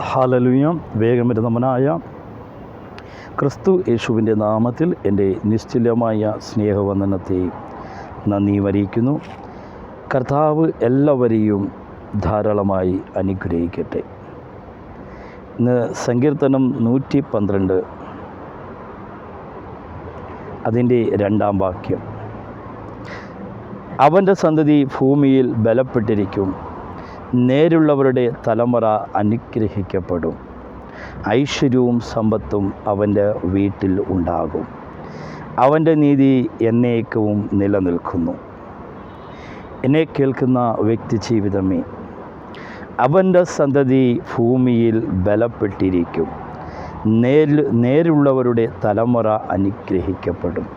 Hallelujah. വേഗം വരുന്നവനായ ക്രിസ്തു യേശുവിൻ്റെ നാമത്തിൽ എൻ്റെ നിശ്ചലമായ സ്നേഹവന്ദനത്തെ നന്ദി അറിയിക്കുന്നു. കർത്താവ് എല്ലാവരെയും ധാരാളമായി അനുഗ്രഹിക്കട്ടെ. ഇന്ന് സങ്കീർത്തനം 112 അതിൻ്റെ 2-ാം വാക്യം. അവൻ്റെ സന്തതി ഭൂമിയിൽ ബലപ്പെട്ടിരിക്കും, നേരുള്ളവരുടെ തലമുറ അനുഗ്രഹിക്കപ്പെടും, ഐശ്വര്യവും സമ്പത്തും അവൻ്റെ വീട്ടിൽ ഉണ്ടാകും, അവൻ്റെ നീതി എന്നേക്കവും നിലനിൽക്കുന്നു. എന്നെ കേൾക്കുന്ന വ്യക്തി ജീവിതമേ, അവൻ്റെ സന്തതി ഭൂമിയിൽ ബലപ്പെട്ടിരിക്കും, നേരുള്ളവരുടെ തലമുറ അനുഗ്രഹിക്കപ്പെടും.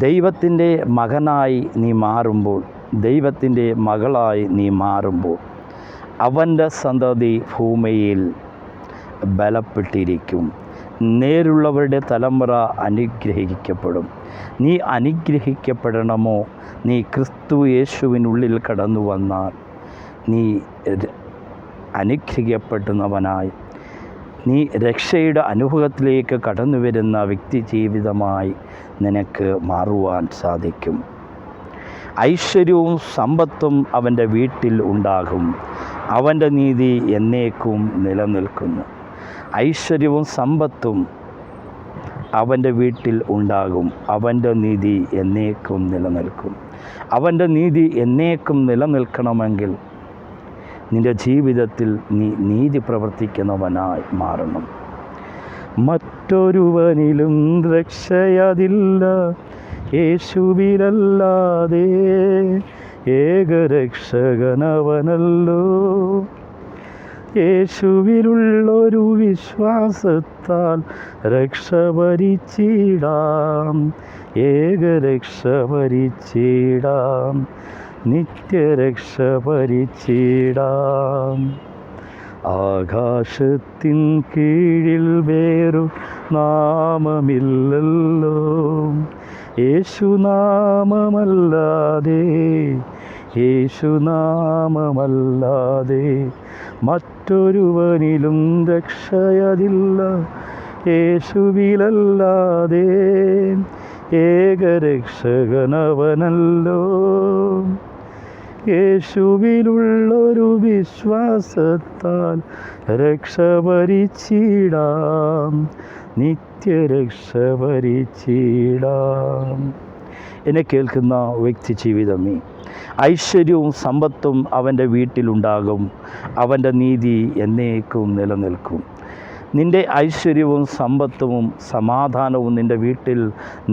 ദൈവത്തിൻ്റെ മകനായി നീ മാറുമ്പോൾ, ദൈവത്തിൻ്റെ മകളായി നീ മാറുമ്പോൾ, അവൻ്റെ സന്തതി ഭൂമിയിൽ ബലപ്പെട്ടിരിക്കും, നേരുള്ളവരുടെ തലമുറ അനുഗ്രഹിക്കപ്പെടും. നീ അനുഗ്രഹിക്കപ്പെടണമോ? നീ ക്രിസ്തു യേശുവിനുള്ളിൽ കടന്നു വന്നാൽ നീ അനുഗ്രഹിക്കപ്പെടുന്നവനായി, നീ രക്ഷയുടെ അനുഭവത്തിലേക്ക് കടന്നു വരുന്ന വ്യക്തി ജീവിതമായി നിനക്ക് മാറുവാൻ സാധിക്കും. ഐശ്വര്യവും സമ്പത്തും അവൻ്റെ വീട്ടിൽ ഉണ്ടാകും, അവൻ്റെ നീതി എന്നേക്കും നിലനിൽക്കുന്നു. ഐശ്വര്യവും സമ്പത്തും അവൻ്റെ വീട്ടിൽ ഉണ്ടാകും, അവൻ്റെ നീതി എന്നേക്കും നിലനിൽക്കും. അവൻ്റെ നീതി എന്നേക്കും നിലനിൽക്കണമെങ്കിൽ നിൻ്റെ ജീവിതത്തിൽ നീ നീതി പ്രവർത്തിക്കുന്നവനായി മാറണം. മറ്റൊരുവനിലും രക്ഷയതില്ല, യേശുവിലല്ലാതെ ഏകരക്ഷകനവനല്ലോ. യേശുവിലുള്ളൊരു വിശ്വാസത്താൽ രക്ഷ വരിച്ചിടാം, ഏകരക്ഷ വരിച്ചിടാം, നിത്യരക്ഷ വരിച്ചിടാം. ആകാശത്തിൻ കീഴിൽ വേറൊരു നാമമില്ലല്ലോ, യേശുനാമമല്ലാതെ, യേശുനാമമല്ലാതെ മറ്റൊരുവനിലും രക്ഷയതില്ല, യേശുവിലല്ലാതെ ഏകരക്ഷകനവനല്ലോ. യേശുവിലുള്ളൊരു വിശ്വാസത്താൽ രക്ഷ വരിച്ചിടാം, നിത്യരക്ഷ വരിച്ചിടാം. എന്നെ കേൾക്കുന്ന വ്യക്തി ജീവിതമേ, ഐശ്വര്യവും സമ്പത്തും അവൻ്റെ വീട്ടിലുണ്ടാകും, അവൻ്റെ നീതി എന്നേക്കും നിലനിൽക്കും. നിൻ്റെ ഐശ്വര്യവും സമ്പത്തും സമാധാനവും നിൻ്റെ വീട്ടിൽ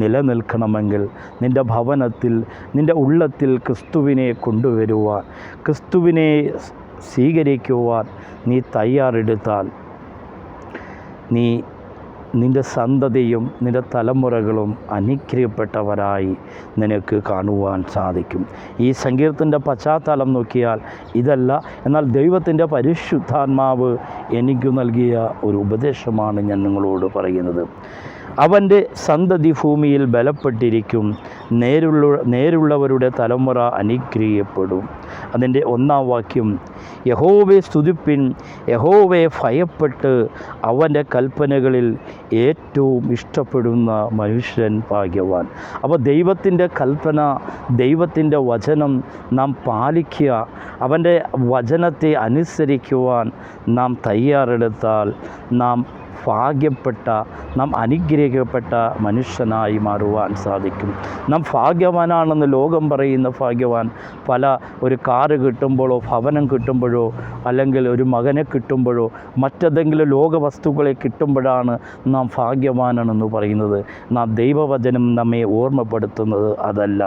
നിലനിൽക്കണമെങ്കിൽ നിൻ്റെ ഭവനത്തിൽ, നിൻ്റെ ഉള്ളത്തിൽ ക്രിസ്തുവിനെ കൊണ്ടുവരുവാൻ, ക്രിസ്തുവിനെ സ്വീകരിക്കുവാൻ നീ തയ്യാറെടുത്താൽ നിൻ്റെ സന്തതിയും നിൻ്റെ തലമുറകളും അനുഗ്രഹിക്കപ്പെട്ടവരായി നിനക്ക് കാണുവാൻ സാധിക്കും. ഈ സങ്കീർത്തൻ്റെ പശ്ചാത്തലം നോക്കിയാൽ ഇതല്ല, എന്നാൽ ദൈവത്തിൻ്റെ പരിശുദ്ധാത്മാവ് എനിക്ക് നൽകിയ ഒരു ഉപദേശമാണ് ഞാൻ നിങ്ങളോട് പറയുന്നത്. അവൻ്റെ സന്തതി ഭൂമിയിൽ ബലപ്പെട്ടിരിക്കും, നേരുള്ളവരുടെ തലമുറ അനുഗ്രഹിക്കപ്പെടും. അതിൻ്റെ 1-ാം വാക്യം, യഹോവയെ സ്തുതിപ്പിൻ, യഹോവയെ ഭയപ്പെട്ട് അവൻ്റെ കൽപ്പനകളിൽ ഏറ്റവും ഇഷ്ടപ്പെടുന്ന മനുഷ്യൻ ഭാഗ്യവാൻ. അപ്പോൾ ദൈവത്തിൻ്റെ കൽപ്പന, ദൈവത്തിൻ്റെ വചനം നാം പാലിക്കുക, അവൻ്റെ വചനത്തെ അനുസരിക്കുവാൻ നാം തയ്യാറെടുത്താൽ നാം ഭാഗ്യപ്പെട്ട, നാം അനുഗ്രഹിക്കപ്പെട്ട മനുഷ്യനായി മാറുവാൻ സാധിക്കും. നാം ഭാഗ്യവാനാണെന്ന് ലോകം പറയുന്ന ഭാഗ്യവാൻ ഒരു കാറ് കിട്ടുമ്പോഴോ, ഭവനം കിട്ടുമ്പോഴോ, അല്ലെങ്കിൽ ഒരു മകനെ കിട്ടുമ്പോഴോ, മറ്റേതെങ്കിലും ലോക വസ്തുക്കളെ കിട്ടുമ്പോഴാണ് നാം ഭാഗ്യവാനാണെന്ന് പറയുന്നത്. നാം ദൈവവചനം നമ്മെ ഓർമ്മപ്പെടുത്തുന്നത് അതല്ല.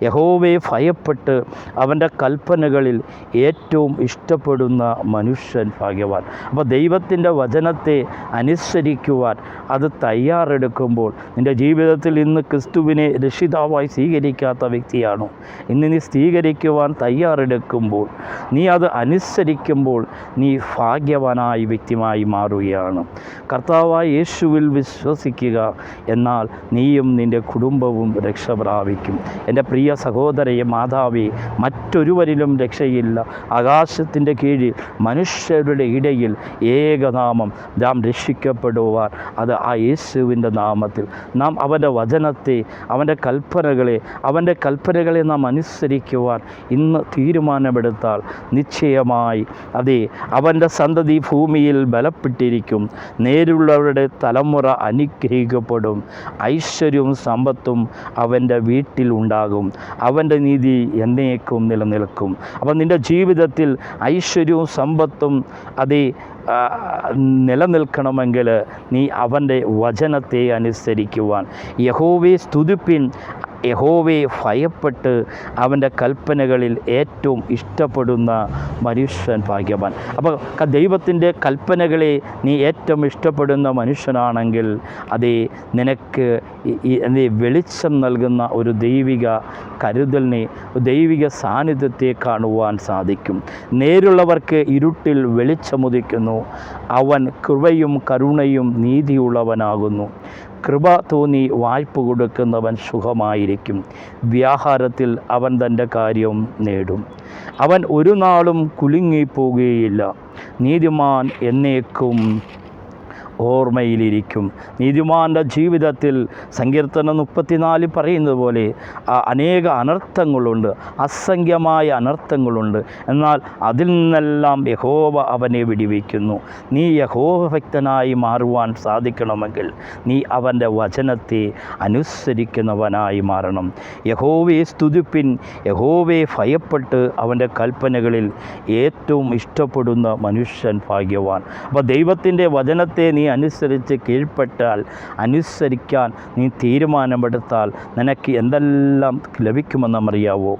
യഹോവയെ ഭയപ്പെട്ട് അവൻ്റെ കൽപ്പനകളിൽ ഏറ്റവും ഇഷ്ടപ്പെടുന്ന മനുഷ്യൻ ഭാഗ്യവാൻ. അപ്പോൾ ദൈവത്തിൻ്റെ വചനത്തെ അനുസരിച്ച് അനുസരിക്കുവാൻ അത് തയ്യാറെടുക്കുമ്പോൾ, നിൻ്റെ ജീവിതത്തിൽ ഇന്ന് ക്രിസ്തുവിനെ രക്ഷിതാവായി സ്വീകരിക്കാത്ത വ്യക്തിയാണോ? ഇന്ന് നീ സ്വീകരിക്കുവാൻ തയ്യാറെടുക്കുമ്പോൾ, നീ അത് അനുസരിക്കുമ്പോൾ നീ ഭാഗ്യവാനായ വ്യക്തിയായി മാറുകയാണ്. കർത്താവായ യേശുവിൽ വിശ്വസിക്കുക, എന്നാൽ നീയും നിൻ്റെ കുടുംബവും രക്ഷ പ്രാപിക്കും. എൻ്റെ പ്രിയ സഹോദരയെ, മാതാവേ, മറ്റൊരുവരിലും രക്ഷയില്ല. ആകാശത്തിൻ്റെ കീഴിൽ മനുഷ്യരുടെ ഇടയിൽ ഏകനാമം നാം രക്ഷിക്കപ്പെടുവാൻ അത് ആ യേശുവിൻ്റെ നാമത്തിൽ നാം അവൻ്റെ വചനത്തെ, അവൻ്റെ കൽപ്പനകളെ നാം അനുസരിക്കുവാൻ ഇന്ന് തീരുമാനമെടുത്താൽ നിശ്ചയമായി അതെ അവൻ്റെ സന്തതി ഭൂമിയിൽ ബലപ്പെട്ടിരിക്കും. നേരുള്ളവരുടെ തലമുറ അനുഗ്രഹിക്കപ്പെടും. ഐശ്വര്യവും സമ്പത്തും അവൻ്റെ വീട്ടിലുണ്ടാകും. അവൻ്റെ നീതി എന്നേക്കും നിലനിൽക്കും. അപ്പം നിൻ്റെ ജീവിതത്തിൽ ഐശ്വര്യവും സമ്പത്തും അതേ നിലനിൽക്കണമെങ്കിൽ നീ അവൻ്റെ വചനത്തെ അനുസരിക്കുവാൻ, യഹോവയെ സ്തുതിപ്പിൻ, യഹോവയെ ഭയപ്പെട്ട് അവൻ്റെ കൽപ്പനകളിൽ ഏറ്റവും ഇഷ്ടപ്പെടുന്ന മനുഷ്യൻ ഭാഗ്യവാൻ. അപ്പോൾ ദൈവത്തിൻ്റെ കൽപ്പനകളെ നീ ഏറ്റവും ഇഷ്ടപ്പെടുന്ന മനുഷ്യനാണെങ്കിൽ അതേ നിനക്ക് വെളിച്ചം നൽകുന്ന ഒരു ദൈവിക കരുതലിനെ, ദൈവിക സാന്നിധ്യത്തെ കാണുവാൻ സാധിക്കും. നേരുള്ളവർക്ക് ഇരുട്ടിൽ വെളിച്ചമുദിക്കുന്നു. അവൻ കൃപയും കരുണയും നീതിയുള്ളവനാകുന്നു. കൃപ തോന്നി വായ്പ കൊടുക്കുന്നവൻ സുഖമായിരിക്കും. വ്യാഹാരത്തിൽ അവൻ തൻ്റെ കാര്യം നേടും. അവൻ ഒരു നാളും കുലുങ്ങിപ്പോകുകയില്ല. നീതിമാൻ എന്നേക്കും ഓർമ്മയിലിരിക്കും. നീതിമാൻ്റെ ജീവിതത്തിൽ സങ്കീർത്തനം 34 പറയുന്നത് പോലെ അനേക അനർത്ഥങ്ങളുണ്ട്, അസംഖ്യമായ അനർത്ഥങ്ങളുണ്ട്. എന്നാൽ അതിൽ നിന്നെല്ലാം യഹോവ അവനെ വിടുവിക്കുന്നു. നീ യഹോവ ഭക്തനായി മാറുവാൻ സാധിക്കണമെങ്കിൽ നീ അവൻ്റെ വചനത്തെ അനുസരിക്കുന്നവനായി മാറണം. യഹോവയെ സ്തുതിപ്പിൻ, യഹോവയെ ഭയപ്പെട്ട് അവൻ്റെ കൽപ്പനകളിൽ ഏറ്റവും ഇഷ്ടപ്പെടുന്ന മനുഷ്യൻ ഭാഗ്യവാൻ. അപ്പോൾ ദൈവത്തിൻ്റെ വചനത്തെ നീ അനുസരിച്ച് കീഴ്പ്പെട്ടാൽ, അനുസരിക്കാൻ നീ തീരുമാനമെടുത്താൽ നിനക്ക് എന്തെല്ലാം ലഭിക്കുമെന്നറിയാവോ?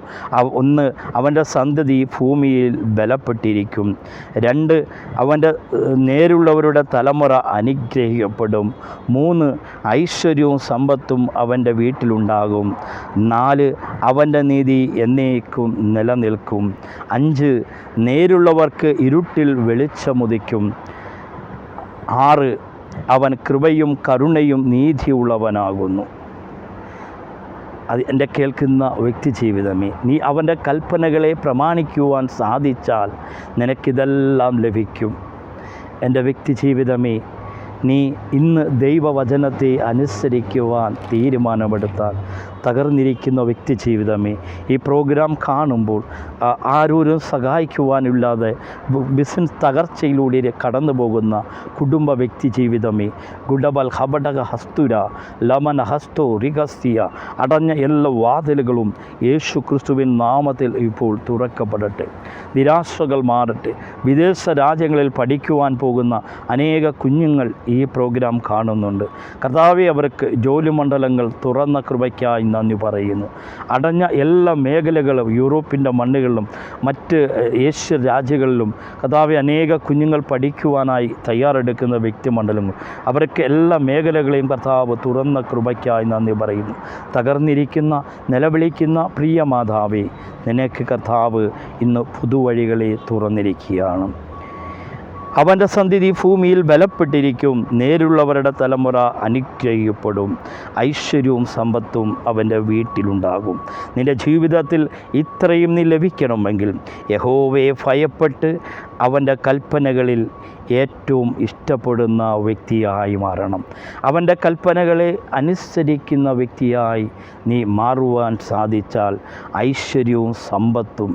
ഒന്ന്, അവൻ്റെ സന്തതി ഭൂമിയിൽ ബലപ്പെട്ടിരിക്കും. 2, അവൻ്റെ നേരുള്ളവരുടെ തലമുറ അനുഗ്രഹിക്കപ്പെടും. 3, ഐശ്വര്യവും സമ്പത്തും അവൻ്റെ വീട്ടിലുണ്ടാകും. 4, അവൻ്റെ നീതി എന്നേക്കും നിലനിൽക്കും. 5, നേരുള്ളവർക്ക് ഇരുട്ടിൽ വെളിച്ചമുദിക്കും. 6, അവൻ കൃപയും കരുണയും നീതിയുള്ളവനാകുന്നു. അത് എൻ്റെ കേൾക്കുന്ന വ്യക്തി ജീവിതമേ, നീ അവൻ്റെ കൽപ്പനകളെ പ്രമാണിക്കുവാൻ സാധിച്ചാൽ നിനക്കിതെല്ലാം ലഭിക്കും. എൻ്റെ വ്യക്തി ജീവിതമേ, നീ ഇന്ന് ദൈവവചനത്തെ അനുസരിക്കുവാൻ തീരുമാനമെടുത്താൽ, തകർന്നിരിക്കുന്ന വ്യക്തി ജീവിതമേ, ഈ പ്രോഗ്രാം കാണുമ്പോൾ ആരോരും സഹായിക്കുവാനില്ലാതെ ബിസിനസ് തകർച്ചയിലൂടെ കടന്നു പോകുന്ന കുടുംബ വ്യക്തി ജീവിതമേ, ഗുഡബൽ ഹബഡക ഹസ്തുര ലമന ഹസ്തോ റിഗസ്തിയ അടഞ്ഞ എല്ലാ വാതിലുകളും യേശു ക്രിസ്തുവിൻ നാമത്തിൽ ഇപ്പോൾ തുറക്കപ്പെടട്ടെ. നിരാശകൾ മാറട്ടെ. വിദേശ രാജ്യങ്ങളിൽ പഠിക്കുവാൻ പോകുന്ന അനേക കുഞ്ഞുങ്ങൾ ഈ പ്രോഗ്രാം കാണുന്നുണ്ട്. കർത്താവേ, അവർക്ക് ജോലി മണ്ഡലങ്ങൾ തുറന്ന കൃപയ്ക്കായി നന്ദി പറയുന്നു. അടഞ്ഞ എല്ലാ മേഖലകളും യൂറോപ്പിൻ്റെ മണ്ണുകളിലും മറ്റ് ഏഷ്യ രാജ്യങ്ങളിലും കർത്താവേ, അനേക കുഞ്ഞുങ്ങൾ പഠിക്കുവാനായി തയ്യാറെടുക്കുന്ന വ്യക്തിമണ്ഡലങ്ങൾ, അവർക്ക് എല്ലാ മേഖലകളെയും കർത്താവ് തുറന്ന കൃപയ്ക്കായി നന്ദി പറയുന്നു. തകർന്നിരിക്കുന്ന, നിലവിളിക്കുന്ന പ്രിയ മാതാവേ, നിനക്ക് കർത്താവ് ഇന്ന് പുതുവഴികളെ തുറന്നിരിക്കുകയാണ്. അവൻ്റെ സന്തതി ഭൂമിയിൽ ബലപ്പെട്ടിരിക്കും. നേരുള്ളവരുടെ തലമുറ അനുഗ്രഹിക്കപ്പെടും. ഐശ്വര്യവും സമ്പത്തും അവൻ്റെ വീട്ടിലുണ്ടാകും. നിൻ്റെ ജീവിതത്തിൽ ഇത്രയും നീ ലഭിക്കണമെങ്കിൽ യഹോവയെ ഭയപ്പെട്ട് അവൻ്റെ കൽപ്പനകളിൽ ഏറ്റവും ഇഷ്ടപ്പെടുന്ന വ്യക്തിയായി മാറണം. അവൻ്റെ കൽപ്പനകളെ അനുസരിക്കുന്ന വ്യക്തിയായി നീ മാറുവാൻ സാധിച്ചാൽ ഐശ്വര്യവും സമ്പത്തും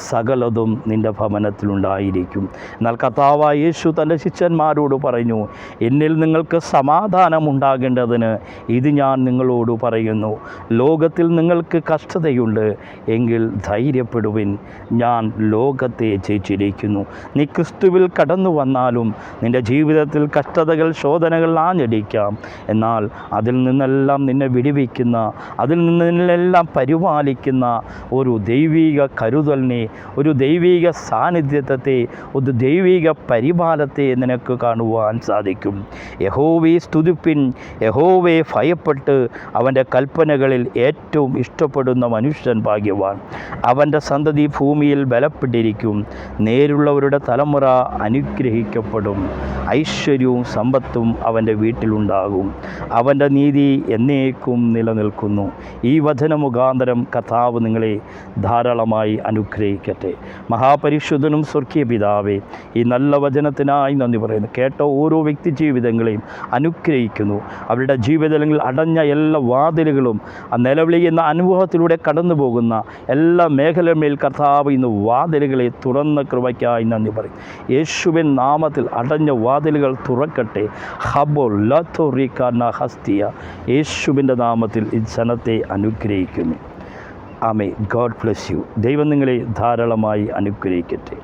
സകലതും നിൻ്റെ ഭവനത്തിലുണ്ടായിരിക്കും. എന്നാൽ കർത്താവായ യേശു തൻ്റെ ശിഷ്യന്മാരോട് പറഞ്ഞു, എന്നിൽ നിങ്ങൾക്ക് സമാധാനമുണ്ടാകേണ്ടതിന് ഇത് ഞാൻ നിങ്ങളോട് പറയുന്നു. ലോകത്തിൽ നിങ്ങൾക്ക് കഷ്ടതയുണ്ട്, എങ്കിൽ ധൈര്യപ്പെടുവിൻ, ഞാൻ ലോകത്തെ ജയിച്ചിരിക്കുന്നു. നീ ക്രിസ്തുവിൽ കടന്നു വന്നാലും നിൻ്റെ ജീവിതത്തിൽ കഷ്ടതകൾ, ശോധനകൾ ആഞ്ഞടിക്കാം. എന്നാൽ അതിൽ നിന്നെല്ലാം നിന്നെ വിടുവിക്കുന്ന, അതിൽ നിന്നെല്ലാം പരിപാലിക്കുന്ന ഒരു ദൈവിക കരുതലിനെ, ഒരു ദൈവിക സാന്നിധ്യത്തെ, ഒരു ദൈവിക പരിപാലത്തെ നിനക്ക് കാണുവാൻ സാധിക്കും. യഹോവയെ സ്തുതിപ്പിൻ, യഹോവയെ ഭയപ്പെട്ട് അവൻ്റെ കൽപ്പനകളിൽ ഏറ്റവും ഇഷ്ടപ്പെടുന്ന മനുഷ്യൻ ഭാഗ്യവാൻ. അവൻ്റെ സന്തതി ഭൂമിയിൽ ബലപ്പെട്ടിരിക്കും. നേരുള്ളവരുടെ തലമുറ അനുഗ്രഹിക്കപ്പെടും. ഐശ്വര്യവും സമ്പത്തും അവൻ്റെ വീട്ടിലുണ്ടാകും. അവൻ്റെ നീതി എന്നേക്കും നിലനിൽക്കുന്നു. ഈ വചനമുഖാന്തരം കർത്താവ് നിങ്ങളെ ധാരാളമായി അനുഗ്രഹിക്കട്ടെ. മഹാപരിശുദ്ധനും സ്വർഗീയ പിതാവേ, ഈ നല്ല വചനത്തിനായി നന്ദി പറയുന്നു. കേട്ട ഓരോ വ്യക്തി ജീവിതങ്ങളെയും അനുഗ്രഹിക്കുന്നു. അവരുടെ ജീവിതങ്ങളിൽ അടഞ്ഞ എല്ലാ വാതിലുകളും, ആ നിലവിളിക്കുന്ന അനുഭവത്തിലൂടെ കടന്നു പോകുന്ന എല്ലാ മേഖലമേൽ കർത്താവ് ഇന്ന് വാതിലുകളെ തുറന്ന കൃപയ്ക്കായി നന്ദി പറയും. യേശുവിൻ നാമത്തിൽ അടഞ്ഞ വാതിലുകൾ തുറക്കട്ടെ. ഹബോ ലത്തോറിക്കാന ഹസ്തിയ, യേശുവിൻ്റെ നാമത്തിൽ ഈ ജനത്തെ അനുഗ്രഹിക്കുന്നു. ആമേൻ. God bless you. ദൈവം നിങ്ങളെ ധാരാളമായി അനുഗ്രഹിക്കട്ടെ.